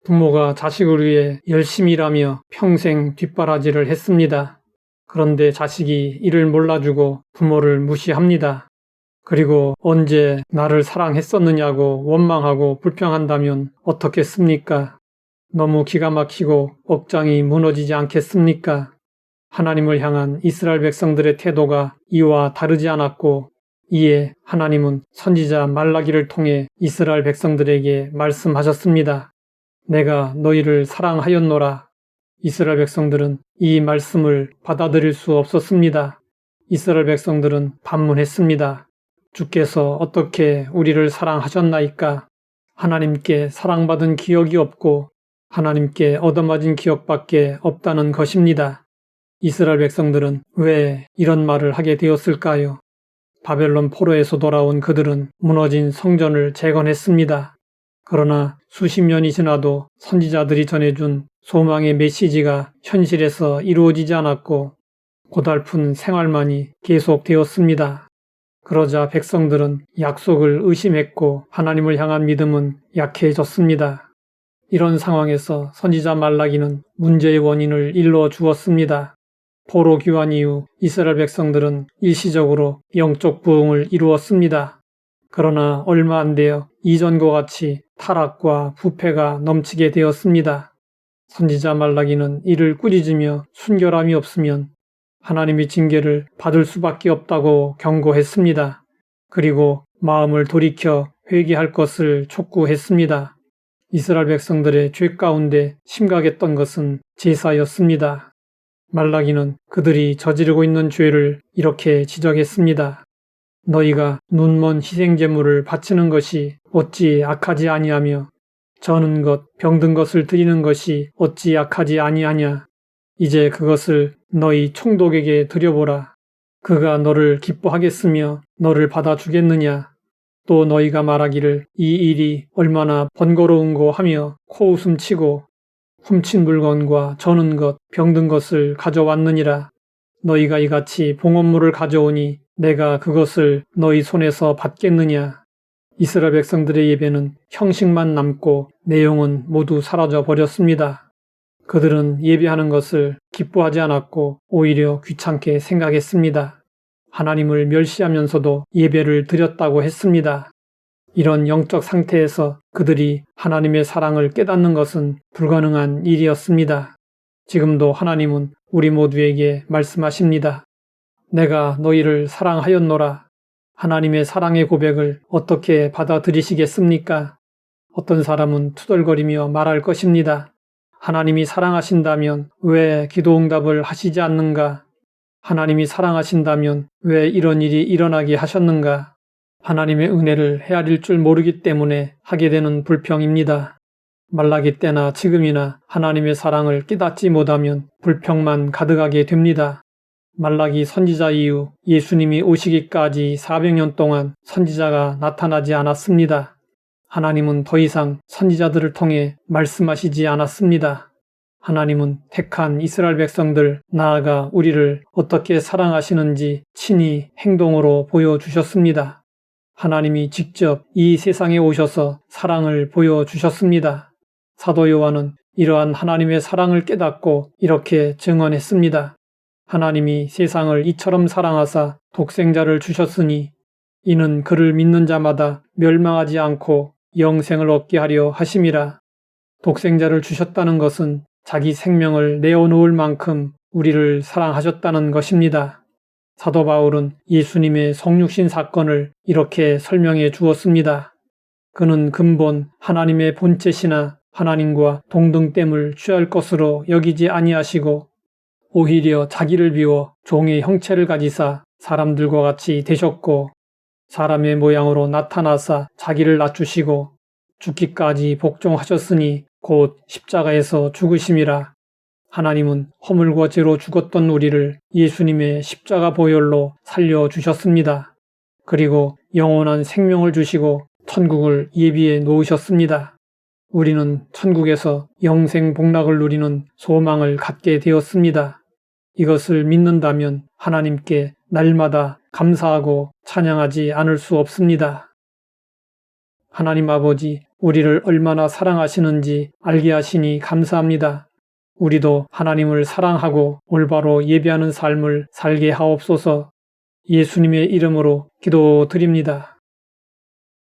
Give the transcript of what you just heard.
부모가 자식을 위해 열심히 일하며 평생 뒷바라지를 했습니다. 그런데 자식이 이를 몰라주고 부모를 무시합니다. 그리고 언제 나를 사랑했었느냐고 원망하고 불평한다면 어떻겠습니까? 너무 기가 막히고 억장이 무너지지 않겠습니까? 하나님을 향한 이스라엘 백성들의 태도가 이와 다르지 않았고, 이에 하나님은 선지자 말라기를 통해 이스라엘 백성들에게 말씀하셨습니다. 내가 너희를 사랑하였노라. 이스라엘 백성들은 이 말씀을 받아들일 수 없었습니다. 이스라엘 백성들은 반문했습니다. 주께서 어떻게 우리를 사랑하셨나이까? 하나님께 사랑받은 기억이 없고 하나님께 얻어맞은 기억밖에 없다는 것입니다. 이스라엘 백성들은 왜 이런 말을 하게 되었을까요? 바벨론 포로에서 돌아온 그들은 무너진 성전을 재건했습니다. 그러나 수십 년이 지나도 선지자들이 전해준 소망의 메시지가 현실에서 이루어지지 않았고 고달픈 생활만이 계속되었습니다. 그러자 백성들은 약속을 의심했고 하나님을 향한 믿음은 약해졌습니다. 이런 상황에서 선지자 말라기는 문제의 원인을 일러 주었습니다. 포로 귀환 이후 이스라엘 백성들은 일시적으로 영적 부흥을 이루었습니다. 그러나 얼마 안 되어 이전과 같이 타락과 부패가 넘치게 되었습니다. 선지자 말라기는 이를 꾸짖으며 순결함이 없으면 하나님의 징계를 받을 수밖에 없다고 경고했습니다. 그리고 마음을 돌이켜 회개할 것을 촉구했습니다. 이스라엘 백성들의 죄 가운데 심각했던 것은 제사였습니다. 말라기는 그들이 저지르고 있는 죄를 이렇게 지적했습니다. 너희가 눈먼 희생제물을 바치는 것이 어찌 악하지 아니하며 저는 것, 병든 것을 드리는 것이 어찌 악하지 아니하냐. 이제 그것을 너희 총독에게 드려보라. 그가 너를 기뻐하겠으며 너를 받아주겠느냐. 또 너희가 말하기를 이 일이 얼마나 번거로운고 하며 코웃음 치고 훔친 물건과 저는 것, 병든 것을 가져왔느니라. 너희가 이같이 봉헌물을 가져오니 내가 그것을 너희 손에서 받겠느냐. 이스라엘 백성들의 예배는 형식만 남고 내용은 모두 사라져 버렸습니다. 그들은 예배하는 것을 기뻐하지 않았고 오히려 귀찮게 생각했습니다. 하나님을 멸시하면서도 예배를 드렸다고 했습니다. 이런 영적 상태에서 그들이 하나님의 사랑을 깨닫는 것은 불가능한 일이었습니다. 지금도 하나님은 우리 모두에게 말씀하십니다. 내가 너희를 사랑하였노라. 하나님의 사랑의 고백을 어떻게 받아들이시겠습니까? 어떤 사람은 투덜거리며 말할 것입니다. 하나님이 사랑하신다면 왜 기도 응답을 하시지 않는가? 하나님이 사랑하신다면 왜 이런 일이 일어나게 하셨는가? 하나님의 은혜를 헤아릴 줄 모르기 때문에 하게 되는 불평입니다. 말라기 때나 지금이나 하나님의 사랑을 깨닫지 못하면 불평만 가득하게 됩니다. 말라기 선지자 이후 예수님이 오시기까지 400년 동안 선지자가 나타나지 않았습니다. 하나님은 더 이상 선지자들을 통해 말씀하시지 않았습니다. 하나님은 택한 이스라엘 백성들, 나아가 우리를 어떻게 사랑하시는지 친히 행동으로 보여주셨습니다. 하나님이 직접 이 세상에 오셔서 사랑을 보여주셨습니다. 사도 요한은 이러한 하나님의 사랑을 깨닫고 이렇게 증언했습니다. 하나님이 세상을 이처럼 사랑하사 독생자를 주셨으니 이는 그를 믿는 자마다 멸망하지 않고 영생을 얻게 하려 하심이라. 독생자를 주셨다는 것은 자기 생명을 내어놓을 만큼 우리를 사랑하셨다는 것입니다. 사도 바울은 예수님의 성육신 사건을 이렇게 설명해 주었습니다. 그는 근본 하나님의 본체시나 하나님과 동등됨을 취할 것으로 여기지 아니하시고 오히려 자기를 비워 종의 형체를 가지사 사람들과 같이 되셨고 사람의 모양으로 나타나사 자기를 낮추시고 죽기까지 복종하셨으니 곧 십자가에서 죽으심이라. 하나님은 허물과 죄로 죽었던 우리를 예수님의 십자가 보혈로 살려주셨습니다. 그리고 영원한 생명을 주시고 천국을 예비해 놓으셨습니다. 우리는 천국에서 영생 복락을 누리는 소망을 갖게 되었습니다. 이것을 믿는다면 하나님께 날마다 감사하고 찬양하지 않을 수 없습니다. 하나님 아버지, 우리를 얼마나 사랑하시는지 알게 하시니 감사합니다. 우리도 하나님을 사랑하고 올바로 예배하는 삶을 살게 하옵소서. 예수님의 이름으로 기도드립니다.